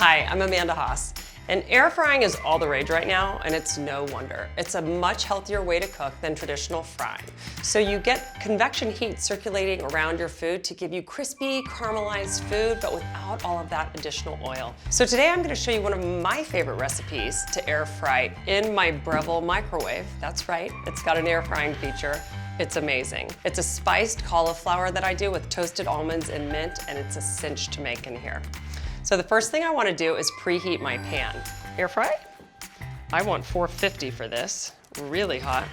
Hi, I'm Amanda Haas, and air frying is all the rage right now, and it's no wonder. It's a much healthier way to cook than traditional frying. So you get convection heat circulating around your food to give you crispy, caramelized food, but without all of that additional oil. So today I'm gonna show you one of my favorite recipes to air fry in my Breville microwave. That's right, it's got an air frying feature. It's amazing. It's a spiced cauliflower that I do with toasted almonds and mint, and it's a cinch to make in here. So the first thing I want to do is preheat my pan. Air fry? I want 450 for this, really hot.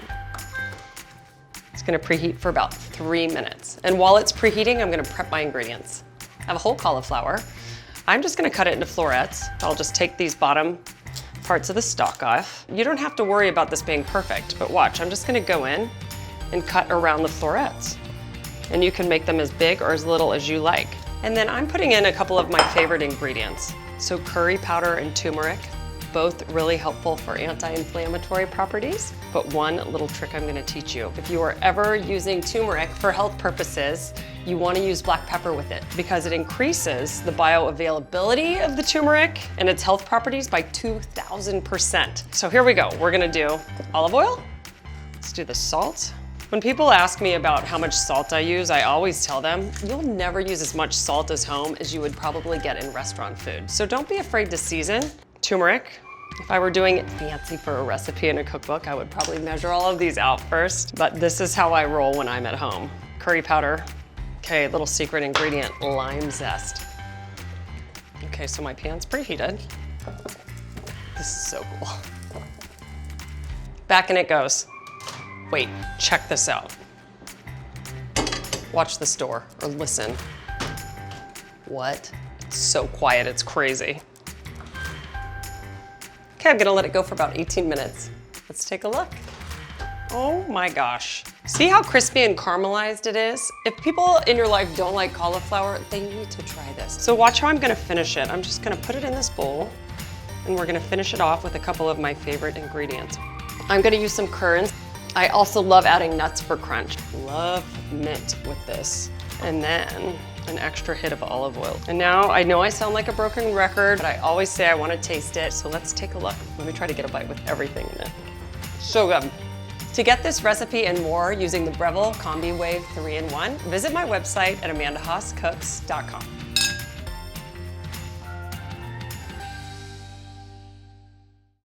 It's gonna preheat for about 3 minutes. And while it's preheating, I'm gonna prep my ingredients. I have a whole cauliflower. I'm just gonna cut it into florets. I'll just take these bottom parts of the stalk off. You don't have to worry about this being perfect, but watch, I'm just gonna go in and cut around the florets. And you can make them as big or as little as you like. And then I'm putting in a couple of my favorite ingredients. So curry powder and turmeric, both really helpful for anti-inflammatory properties. But one little trick I'm gonna teach you. If you are ever using turmeric for health purposes, you wanna use black pepper with it because it increases the bioavailability of the turmeric and its health properties by 2,000%. So here we go, we're gonna do olive oil. Let's do the salt. When people ask me about how much salt I use, I always tell them, you'll never use as much salt as home as you would probably get in restaurant food. So don't be afraid to season. Turmeric. If I were doing it fancy for a recipe in a cookbook, I would probably measure all of these out first, but this is how I roll when I'm at home. Curry powder. Okay, little secret ingredient, lime zest. Okay, so my pan's preheated. This is so cool. Back and it goes. Wait, check this out. Watch this door, or listen. What? It's so quiet, it's crazy. Okay, I'm gonna let it go for about 18 minutes. Let's take a look. Oh my gosh. See how crispy and caramelized it is? If people in your life don't like cauliflower, they need to try this. So watch how I'm gonna finish it. I'm just gonna put it in this bowl, and we're gonna finish it off with a couple of my favorite ingredients. I'm gonna use some currants. I also love adding nuts for crunch. Love mint with this. And then an extra hit of olive oil. And now I know I sound like a broken record, but I always say I want to taste it. So let's take a look. Let me try to get a bite with everything in it. So good. To get this recipe and more using the Breville Combi Wave 3-in-1, visit my website at amandahaascooks.com.